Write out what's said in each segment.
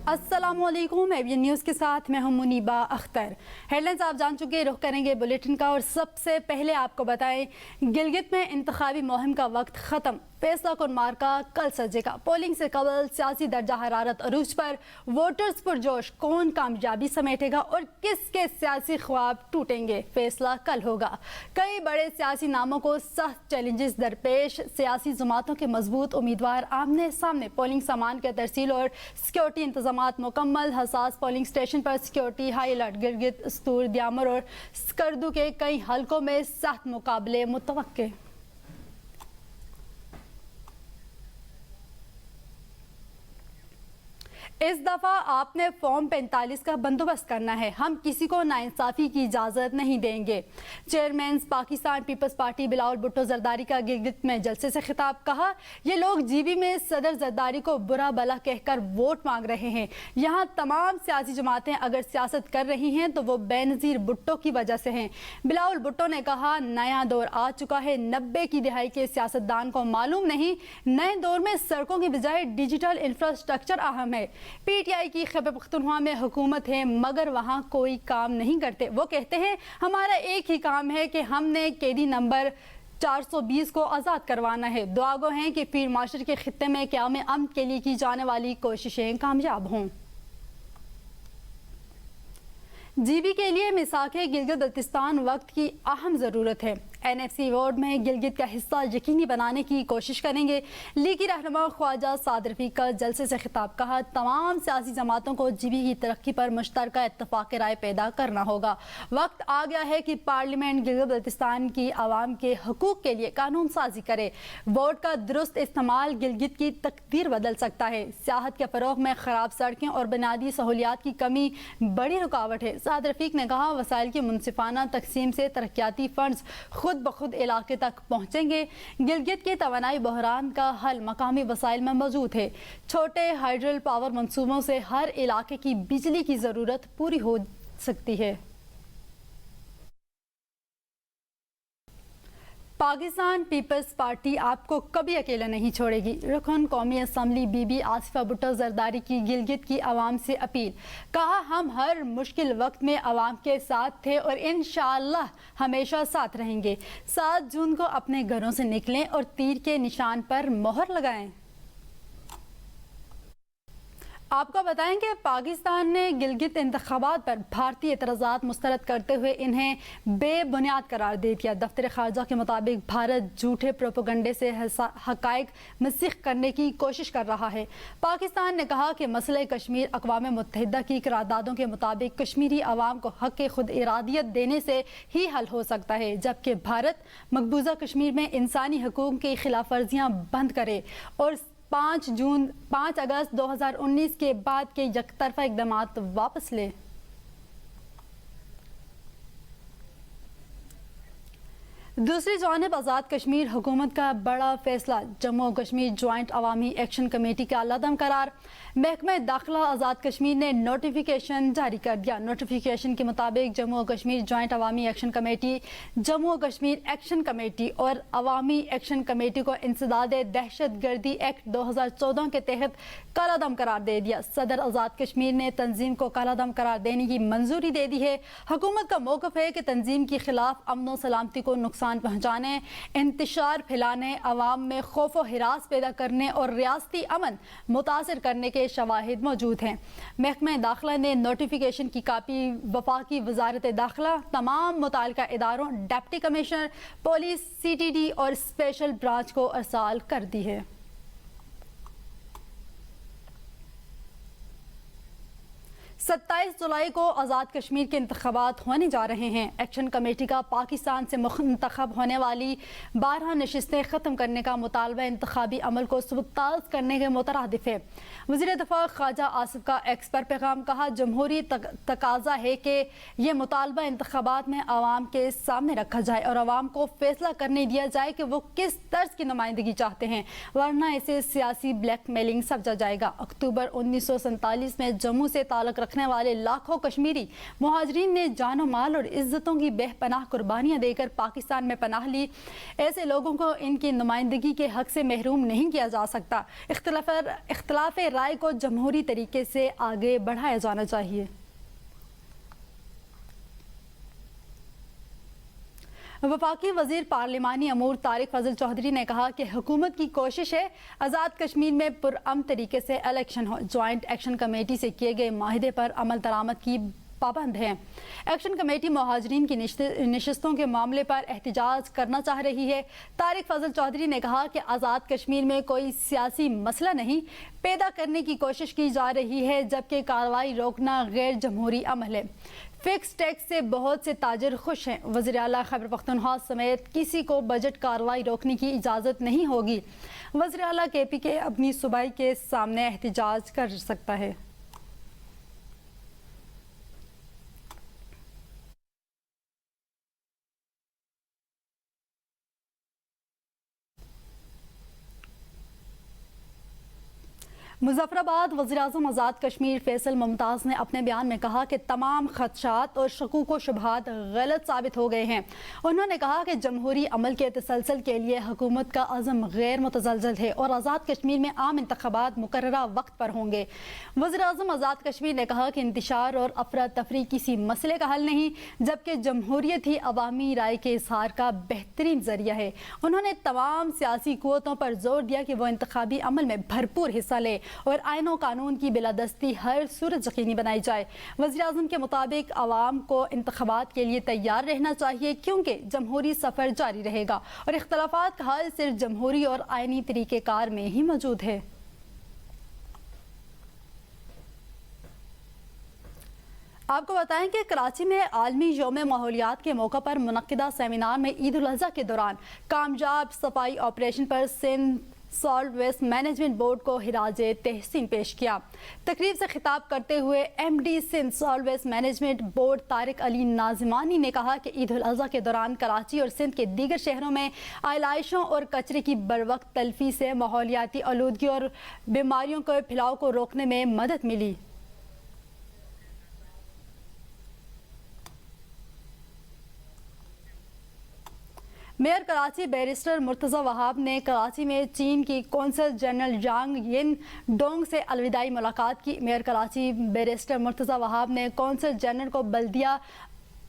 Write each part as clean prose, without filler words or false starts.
अस्सलामुअलैकुम। ABN news के साथ मैं हूं मुनीबा अख्तर। हेडलाइंस आप जान चुके, रुख करेंगे बुलेटिन का और सबसे पहले आपको बताएं, गिलगित में इंतखाबी मुहिम का वक्त ख़त्म, फैसला कुन मार्का कल सजेगा। पोलिंग से कबल सियासी दर्जा हरारत अरूज पर, वोटर्स पुरजोश, कौन कामयाबी समेटेगा और किसके सियासी ख्वाब टूटेंगे, फैसला कल होगा। कई बड़े सियासी नामों को सख्त चैलेंजेस दरपेश, सियासी जमातों के मजबूत उम्मीदवार आमने सामने। पोलिंग सामान के तरसील और सिक्योरिटी इंतजामात मुकम्मल, हसास पोलिंग स्टेशन पर सिक्योरिटी हाई अलर्ट। गिलगित, स्तूर, द्यामर और स्कर्दू के कई हलकों में सख्त मुकाबले मुतवक्के। इस दफ़ा आपने फॉर्म 45 का बंदोबस्त करना है, हम किसी को नाइंसाफ़ी की इजाज़त नहीं देंगे। चेयरमैन पाकिस्तान पीपल्स पार्टी बिलावल भुट्टो जरदारी का गिलगित में जलसे से खिताब। कहा, ये लोग जीबी में सदर जरदारी को बुरा भला कहकर वोट मांग रहे हैं। यहाँ तमाम सियासी जमातें अगर सियासत कर रही हैं तो वो बेनज़ीर भुट्टो की वजह से हैं। बिलावल भुट्टो ने कहा, नया दौर आ चुका है। 90 की दिहाई के सियासतदान को मालूम नहीं, नए दौर में सड़कों की बजाय डिजिटल इंफ्रास्ट्रक्चर अहम है। पीटीआई की खैबर पख्तूनख्वा में हुकूमत है मगर वहाँ कोई काम नहीं करते। वो कहते हैं, हमारा एक ही काम है कि हमने कैदी नंबर 420 को आज़ाद करवाना है। दुआ गो हैं कि फील्ड मार्शल के खित्ते में क़याम अमन के लिए की जाने वाली कोशिशें कामयाब हों। जीबी के लिए मिसाके गिलगित बल्तिस्तान वक्त की अहम ज़रूरत है। एनएफसी वार्ड में गिलगित का हिस्सा यकीनी बनाने की कोशिश करेंगे। लीगी रहनुमा ख्वाजा साद रफीक का जलसे से खिताब। कहा, तमाम सियासी जमातों को जीबी की तरक्की पर मुश्तरका इत्तफाक राय पैदा करना होगा। वक्त आ गया है कि पार्लियामेंट गिलगित बल्तिस्तान की आवाम के हकूक के लिए कानून साजी करे। वोट का दुरुस्त इस्तेमाल गिलगित की तकदीर बदल सकता है। सियाहत के फरोग में खराब सड़कें और बुनियादी सहूलियात की कमी बड़ी रुकावट है। साद रफीक ने कहा, वसाइल की मुनसिफाना तकसीम से तरक्याती फंड्स खुद बखुद इलाके तक पहुंचेंगे। गिलगित के तवानाई बहरान का हल मकामी वसाइल में मौजूद है। छोटे हाइड्रल पावर मंसूबों से हर इलाके की बिजली की ज़रूरत पूरी हो सकती है। पाकिस्तान पीपल्स पार्टी आपको कभी अकेला नहीं छोड़ेगी। रुकन कौमी असम्बली बीबी आसिफा भुट्टो जरदारी की गिलगित की आवाम से अपील। कहा, हम हर मुश्किल वक्त में आवाम के साथ थे और इंशाअल्लाह हमेशा साथ रहेंगे। 7 जून को अपने घरों से निकलें और तीर के निशान पर मोहर लगाएं। आपको बताएं कि पाकिस्तान ने गिलगित इंतखाबात पर भारतीय एतराज़ात मुस्तरद करते हुए इन्हें बेबुनियाद करार दे दिया। दफ्तर खारजा के मुताबिक भारत झूठे प्रोपेगंडे से हक़ाइक़ मसीह करने की कोशिश कर रहा है। पाकिस्तान ने कहा कि मसले कश्मीर अक़वाम मुत्तहिदा की करारदादों के मुताबिक कश्मीरी अवाम को हक़ खुद इरादियत देने से ही हल हो सकता है, जबकि भारत मकबूजा कश्मीर में इंसानी हकूक़ की खिलाफ वर्जियाँ बंद करे और 5 अगस्त 2019 के बाद के यकतरफा इक़दामात वापस ले। दूसरी जानिब आज़ाद कश्मीर हुकूमत का बड़ा फैसला। जम्मू और कश्मीर ज्वाइंट अवामी एक्शन कमेटी का अलादम करार। महकमा दाखिला आज़ाद कश्मीर ने नोटिफिकेशन जारी कर दिया। नोटिफिकेशन के मुताबिक जम्मू और कश्मीर ज्वाइंट अवामी एक्शन कमेटी, जम्मू और कश्मीर एक्शन कमेटी और अवामी एक्शन कमेटी को इंसदाद दहशत गर्दी एक्ट 2014 के तहत कालादम करार दे दिया। सदर आज़ाद कश्मीर ने तंजीम को कालादम करार देने की मंजूरी दे दी है। हुकूमत का मौक़िफ़ है कि तंजीम के खिलाफ अमन व सलामती को नुकसान पहुँचाने, इंतशार फैलाने, अवाम में खौफ व हिरास पैदा करने और रियासती अमन मुतासर करने के शवाहिद मौजूद हैं। महकमा दाखिला ने नोटिफिकेशन की कापी वफाकी वजारत दाखिला, तमाम मुताल्लिका इदारों, डिप्टी कमिश्नर पुलिस, CTD और स्पेशल ब्रांच को अरसाल कर दी है। 27 जुलाई को आज़ाद कश्मीर के इंतखाबात होने जा रहे हैं। एक्शन कमेटी का पाकिस्तान से मुंतखब होने वाली 12 नशिस्तें ख़त्म करने का मुतालबा इंतखाबी अमल को सबूताज करने के मुतरादिफ है। वज़ीर दफ़ा ख्वाजा आसिफ का एक्स पर पैगाम। कहा, जमहूरी तकाजा है कि यह मुतालबा इंतखाबात में आवाम के सामने रखा जाए और आवाम को फैसला करने दिया जाए कि वो किस तर्ज की नुमाइंदगी चाहते हैं, वरना इसे सियासी ब्लैक मेलिंग समझा जाएगा। अक्टूबर 1947 में जम्मू से ताल्लुक़ रखने वाले लाखों कश्मीरी मुहाजिरीन ने जानो माल और इज्जतों की बेपनाह कुर्बानियां देकर पाकिस्तान में पनाह ली। ऐसे लोगों को इनकी नुमाइंदगी के हक से महरूम नहीं किया जा सकता। इख्तिलाफ राय को जमहूरी तरीके से आगे बढ़ाया जाना चाहिए। वफाकी वजीर पार्लिमानी अमूर तारिक फजल चौधरी ने कहा कि हुकूमत की कोशिश है आज़ाद कश्मीर में पुरअमन तरीके से इलेक्शन हो। ज्वाइंट एक्शन कमेटी से किए गए माहिदे पर अमल दरामद की पाबंद है। एक्शन कमेटी मुहाजिरीन की नशिस्तों के मामले पर एहतजाज करना चाह रही है। तारिक फजल चौधरी ने कहा कि आज़ाद कश्मीर में कोई सियासी मसला नहीं पैदा करने की कोशिश की जा रही है, जबकि कार्रवाई रोकना गैर जमहूरी अमल है। फिक्स टैक्स से बहुत से ताजिर खुश हैं। वज़ीर आला खैबर पख्तूनख्वा समेत किसी को बजट कार्रवाई रोकने की इजाज़त नहीं होगी। वज़ीर आला KPK अपनी सूबाई के सामने एहतजाज कर सकता है। मुजफ्फराबाद वज़ीर-ए-आज़म आज़ाद कश्मीर फैसल मुमताज़ ने अपने बयान में कहा कि तमाम खदशात और शकूक व शुबहात गलत साबित हो गए हैं। उन्होंने कहा कि जमहूरी अमल के तसलसल के लिए हुकूमत का अज़म गैर मुतज़लज़ल है और आज़ाद कश्मीर में आम इंतख़ाबात मुकर्ररा वक्त पर होंगे। वज़ीर-ए-आज़म आज़ाद कश्मीर ने कहा कि इंतशार और अफरा तफरी किसी मसले का हल नहीं, जबकि जमहूरियत ही अवामी राय के इज़हार का बेहतरीन ज़रिया है। उन्होंने तमाम सियासी क़ुव्वतों पर जोर दिया कि वो इंतख़ाबी अमल में भरपूर हिस्सा लें और आईन और कानून की बिलादस्ती हर सूरत यकीनी बनाई जाए। वज़ीर-ए-आज़म के मुताबिक आवाम को इंतख़ाबात के लिए तैयार रहना चाहिए, क्योंकि जमहूरी सफ़र जारी रहेगा और इख्तिलाफ़ात का हल सिर्फ जमहूरी और आइनी तरीक़ेकार में ही मौजूद है। आपको बताएं कि कराची में आलमी यौम माहौलियात के मौका पर मुनक्किदा सेमिनार में ईद उल अज़हा के दौरान कामयाब सफाई ऑपरेशन पर Sindh solid waste management board को हिराजे तहसीन पेश किया। तकरीब से खिताब करते हुए MD Sindh solid waste management board Tariq Ali Nazimani ने कहा कि ईद उल अज़हा के दौरान कराची और सिंध के दीगर शहरों में आइलाइशों और कचरे की बरवक्त तलफी से माहौलियाती आलूदगी और बीमारियों के फैलाव को रोकने में मदद मिली। मेयर कराची बैरिस्टर मुर्तज़ा वहाब ने कराची में चीन की कौंसल जनरल यांग यिन डोंग से अलविदाई मुलाकात की। मेयर कराची बैरिस्टर मुर्तज़ा वहाब ने कौंसल जनरल को बल्दिया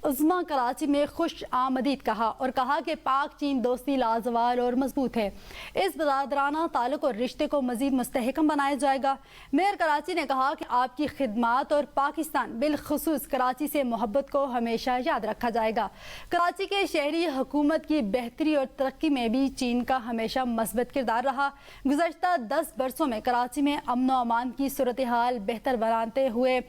उज़्मा कराची में खुश आमदीद कहा और कहा कि पाक चीन दोस्ती लाजवाल और मजबूत है। इस बरादराना ताल्लुक़ और रिश्ते को मज़ीद मुस्तहकम बनाया जाएगा। मेयर कराची ने कहा कि आपकी खिदमात और पाकिस्तान बिलखुसूस कराची से मोहब्बत को हमेशा याद रखा जाएगा। कराची के शहरी हुकूमत की बेहतरी और तरक्की में भी चीन का हमेशा मस्बत किरदार रहा। गुज़श्ता 10 बरसों में कराची में अमन व अमान की सूरत हाल बेहतर बनाते हुए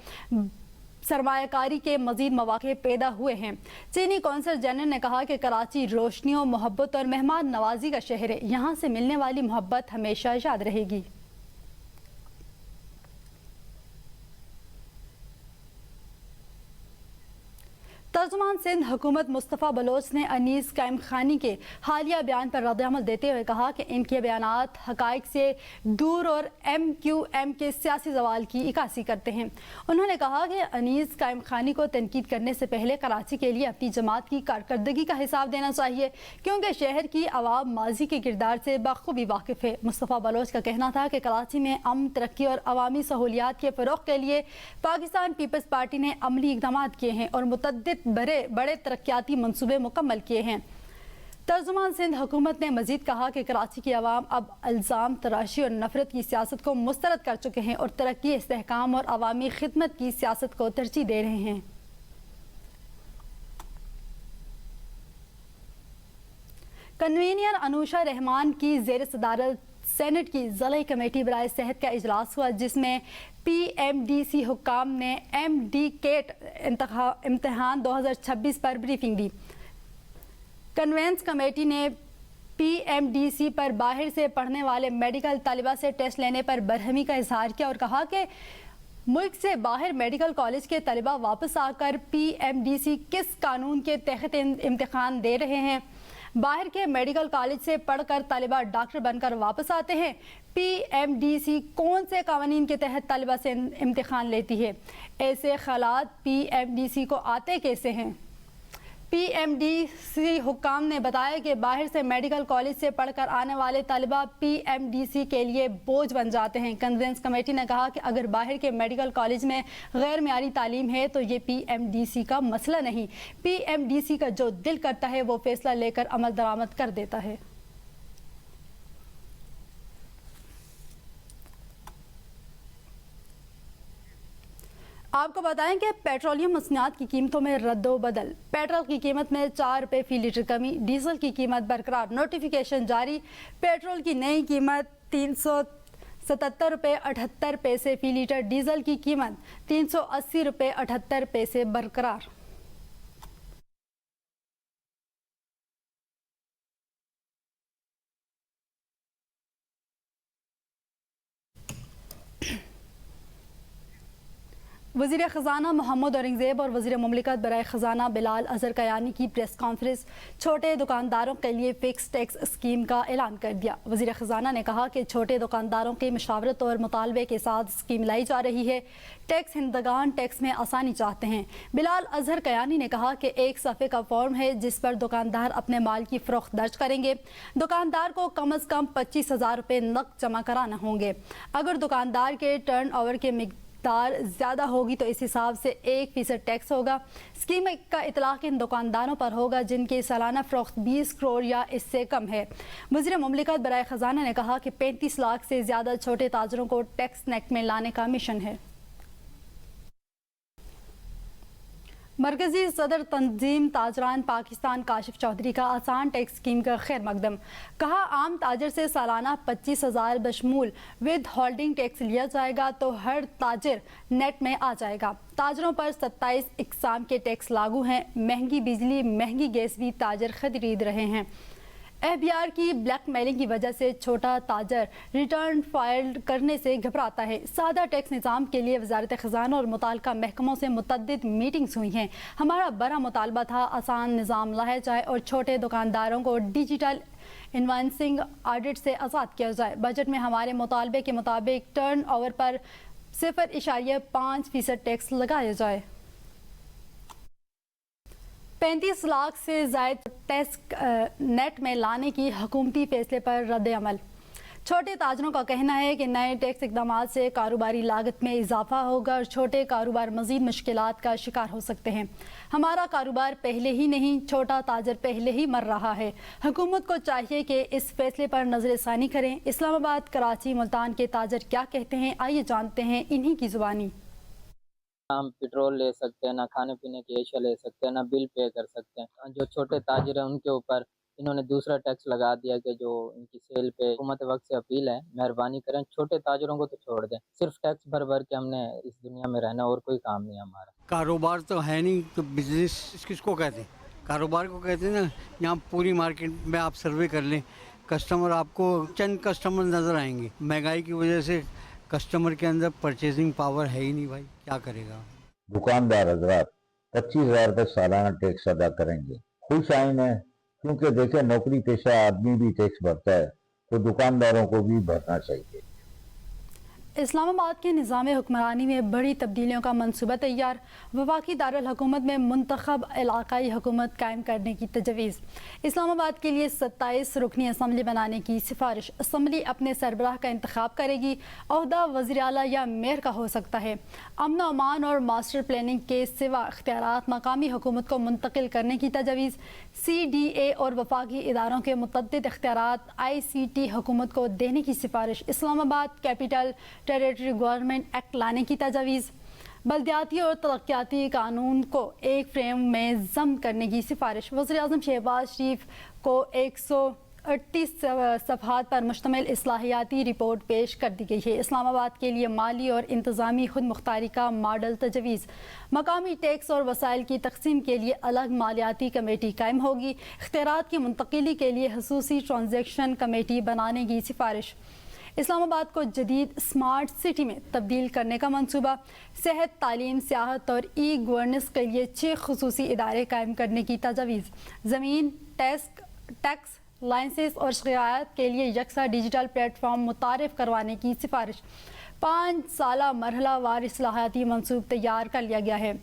सरमायाकारी के मजीद मौके पैदा हुए हैं। चीनी कौंसल जनरल ने कहा कि कराची रोशनियों, मोहब्बत और मेहमान नवाजी का शहर है। यहाँ से मिलने वाली मोहब्बत हमेशा याद रहेगी। तर्जुमान सिंध हुकूमत मुस्तफ़ा बलोच ने अनीस कायम खानी के हालिया बयान पर रद्द-ए-अमल देते हुए कहा कि इनके बयानात हक़ाइक़ से दूर और MQM के सियासी सवाल की इक्कासी करते हैं। उन्होंने कहा कि अनीस कायम खानी को तनकीद करने से पहले कराची के लिए अपनी जमात की कारकर्दगी का हिसाब देना चाहिए, क्योंकि शहर की आवाम माजी के किरदार से बखूबी वाकिफ़ है। मुस्तफ़ा बलोच का कहना था कि कराची में अमन, तरक्की और अवामी सहूलियात के फ़रोग़ के लिए पाकिस्तान पीपल्स पार्टी ने अमली इक़दाम किए हैं और मुतअद्दिद बड़े तरक्याती मंसूबे मुकम्मल किए हैं। तर्जुमान सिंध हुकूमत ने मजीद कहा कि कराची की आवाम अब इल्ज़ाम तराशी और नफरत की सियासत को मुस्तरद कर चुके हैं और तरक्की, इस्तेहकाम और अवामी खिदमत की सियासत को तरजीह दे रहे हैं। कन्वीनर अनुषा रहमान की ज़ेर सदारत सेनेट की ज़िला कमेटी बराए सेहत का इजलास हुआ, जिसमें PMDC हुक्काम ने MD-CAT इम्तहान 2026 पर ब्रीफिंग दी। कन्वेंस कमेटी ने PMDC पर बाहर से पढ़ने वाले मेडिकल तालिबा से टेस्ट लेने पर बरहमी का इजहार किया और कहा कि मुल्क से बाहर मेडिकल कॉलेज के तलिबा वापस आकर PMDC किस कानून के तहत इम्तिहान दे रहे हैं। باہر کے میڈیکل کالج سے پڑھ کر طالبہ ڈاکٹر بن کر واپس آتے ہیں۔ PMDC کون سے قوانین کے تحت طالبہ سے امتحان لیتی ہے؟ ایسے خیالات PMDC کو آتے کیسے ہیں؟ PMDC حکام نے بتایا کہ باہر سے میڈیکل کالج سے پڑھ کر آنے والے طالبہ PMDC کے لیے بوجھ بن جاتے ہیں۔ کنورنس کمیٹی نے کہا کہ اگر باہر کے میڈیکل کالج میں غیر معیاری تعلیم ہے تو یہ PMDC کا مسئلہ نہیں، PMDC کا جو دل کرتا ہے وہ فیصلہ لے کر عمل درآمد کر دیتا ہے۔ آپ کو بتائیں کہ پیٹرولیم مصنوعات کی قیمتوں میں رد و بدل، پیٹرول کی قیمت میں 4 روپے فی لیٹر کمی، ڈیزل کی قیمت برقرار، نوٹیفیکیشن جاری، پیٹرول کی نئی قیمت 377 روپے 78 پیسے فی لیٹر، ڈیزل کی قیمت 380 روپے 78 پیسے برقرار۔ وزیر خزانہ محمد اورنگزیب اور وزیر مملکت برائے خزانہ بلال اظہر کیانی کی پریس کانفرنس، چھوٹے دکانداروں کے لیے فکس ٹیکس اسکیم کا اعلان کر دیا۔ وزیر خزانہ نے کہا کہ چھوٹے دکانداروں کی مشاورت اور مطالبے کے ساتھ اسکیم لائی جا رہی ہے۔ ٹیکس دہندگان ٹیکس میں آسانی چاہتے ہیں۔ بلال اظہر کیانی نے کہا کہ ایک صفحے کا فارم ہے جس پر دکاندار اپنے مال کی فروخت درج کریں گے۔ دکاندار کو کم از کم 25,000 روپے نقد جمع کرانا ہوں گے۔ اگر دکاندار کے ٹرن اوور کے زیادہ ہوگی تو اس حساب سے 1% ٹیکس ہوگا۔ اسکیم کا اطلاق ان دکانداروں پر ہوگا جن کی سالانہ فروخت 20 کروڑ یا اس سے کم ہے۔ وزیر مملکت برائے خزانہ نے کہا کہ 35 لاکھ سے زیادہ چھوٹے تاجروں کو ٹیکس نیٹ میں لانے کا مشن ہے۔ مرکزی صدر تنظیم تاجران پاکستان کاشف چودھری کا آسان ٹیکس اسکیم کا خیر مقدم، کہا عام تاجر سے سالانہ 25,000 بشمول ود ہولڈنگ ٹیکس لیا جائے گا تو ہر تاجر نیٹ میں آ جائے گا۔ تاجروں پر 27 اقسام کے ٹیکس لاگو ہیں۔ مہنگی بجلی مہنگی گیس بھی تاجر خرید رہے ہیں۔ FBR کی بلیک میلنگ کی وجہ سے چھوٹا تاجر ریٹرن فائل کرنے سے گھبراتا ہے۔ سادہ ٹیکس نظام کے لیے وزارت خزانہ اور متعلقہ محکموں سے متعدد میٹنگز ہوئی ہیں۔ ہمارا بڑا مطالبہ تھا آسان نظام لایا جائے اور چھوٹے دکانداروں کو ڈیجیٹل انوائسنگ آڈٹ سے آزاد کیا جائے۔ بجٹ میں ہمارے مطالبے کے مطابق ٹرن اوور پر 0.5% ٹیکس لگایا جائے۔ 35 لاکھ سے زائد ٹیکس نیٹ میں لانے کی حکومتی فیصلے پر رد عمل۔ چھوٹے تاجروں کا کہنا ہے کہ نئے ٹیکس اقدامات سے کاروباری لاگت میں اضافہ ہوگا اور چھوٹے کاروبار مزید مشکلات کا شکار ہو سکتے ہیں۔ ہمارا کاروبار پہلے ہی نہیں، چھوٹا تاجر پہلے ہی مر رہا ہے۔ حکومت کو چاہیے کہ اس فیصلے پر نظر ثانی کریں۔ اسلام آباد، کراچی، ملتان کے تاجر کیا کہتے ہیں، آئیے جانتے ہیں انہی کی زبانی۔ ہم پیٹرول لے سکتے ہیں، نہ کھانے پینے کی اشیاء لے سکتے ہیں، نہ بل پے کر سکتے ہیں۔ جو چھوٹے تاجر ہیں ان کے اوپر انہوں نے دوسرا ٹیکس لگا دیا کہ جو ان کی سیل پہ حکومت وقت سے اپیل ہے مہربانی کریں چھوٹے تاجروں کو تو چھوڑ دیں، صرف ٹیکس بھر کے ہم نے اس دنیا میں رہنا اور کوئی کام نہیں ہمارا۔ کاروبار تو ہے نہیں تو بزنس کس کو کہتے ہیں؟ کاروبار کو کہتے ہیں نا۔ یہاں پوری مارکیٹ میں آپ سروے کر لیں، کسٹمر آپ کو چند کسٹمر نظر آئیں گے۔ مہنگائی کی وجہ سے کسٹمر کے اندر پرچیزنگ پاور ہے ہی نہیں بھائی، کیا کرے گا؟ دکاندار حضرات 25,000 تک سالانہ ٹیکس ادا کریں گے، خوش آئین ہے، کیونکہ دیکھیں نوکری پیشہ آدمی بھی ٹیکس بھرتا ہے تو دکانداروں کو بھی بھرنا چاہیے۔ اسلام آباد کے نظام حکمرانی میں بڑی تبدیلیوں کا منصوبہ تیار، وفاقی دارالحکومت میں منتخب علاقائی حکومت قائم کرنے کی تجویز۔ اسلام آباد کے لیے 27 رکنی اسمبلی بنانے کی سفارش، اسمبلی اپنے سربراہ کا انتخاب کرے گی، عہدہ وزیر اعلیٰ یا میئر کا ہو سکتا ہے۔ امن و امان اور ماسٹر پلاننگ کے سوا اختیارات مقامی حکومت کو منتقل کرنے کی تجویز۔ CDA اور وفاقی اداروں کے متعدد اختیارات ICT حکومت کو دینے کی سفارش۔ اسلام آباد کیپٹل ٹیریٹری گورنمنٹ ایکٹ لانے کی تجویز۔ بلدیاتی اور ترقیاتی قانون کو ایک فریم میں ضم کرنے کی سفارش۔ وزیر اعظم شہباز شریف کو 138 صفحات پر مشتمل اصلاحیاتی رپورٹ پیش کر دی گئی ہے۔ اسلام آباد کے لیے مالی اور انتظامی خود مختاری کا ماڈل تجویز۔ مقامی ٹیکس اور وسائل کی تقسیم کے لیے الگ مالیاتی کمیٹی قائم ہوگی۔ اختیارات کی منتقلی کے لیے خصوصی ٹرانزیکشن کمیٹی بنانے کی سفارش۔ اسلام آباد کو جدید اسمارٹ سٹی میں تبدیل کرنے کا منصوبہ۔ صحت، تعلیم، سیاحت اور ای گورننس کے لیے 6 خصوصی ادارے قائم کرنے کی تجویز۔ زمین، ٹیکس टैक्स लाइसेंस और शिकायत के लिए यकसा डिजिटल प्लेटफॉर्म मुतारिफ करवाने की सिफारिश। 5 साला मरहला वार इस्लाहाती मंसूब तैयार कर लिया गया है।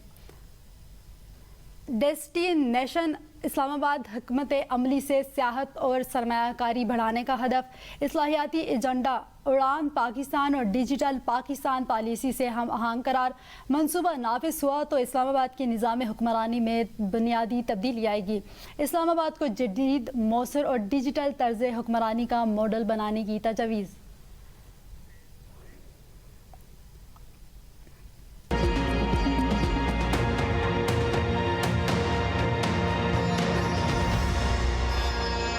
डेस्टिनेशन इस्लामाबाद हुकूमत अमली से सियाहत और सरमायाकारी बढ़ाने का हदफ। इस्लाहियाती एजेंडा उड़ान पाकिस्तान और डिजिटल पाकिस्तान पॉलिसी से हम आहंग करार। मंसूबा नाफिज हुआ तो इस्लामाबाद की निज़ाम हुक्मरानी में बुनियादी तब्दीली आएगी। इस्लामाबाद को जदीद, मौसर और डिजिटल तर्ज हुक्मरानी का मॉडल बनाने की तजवीज़।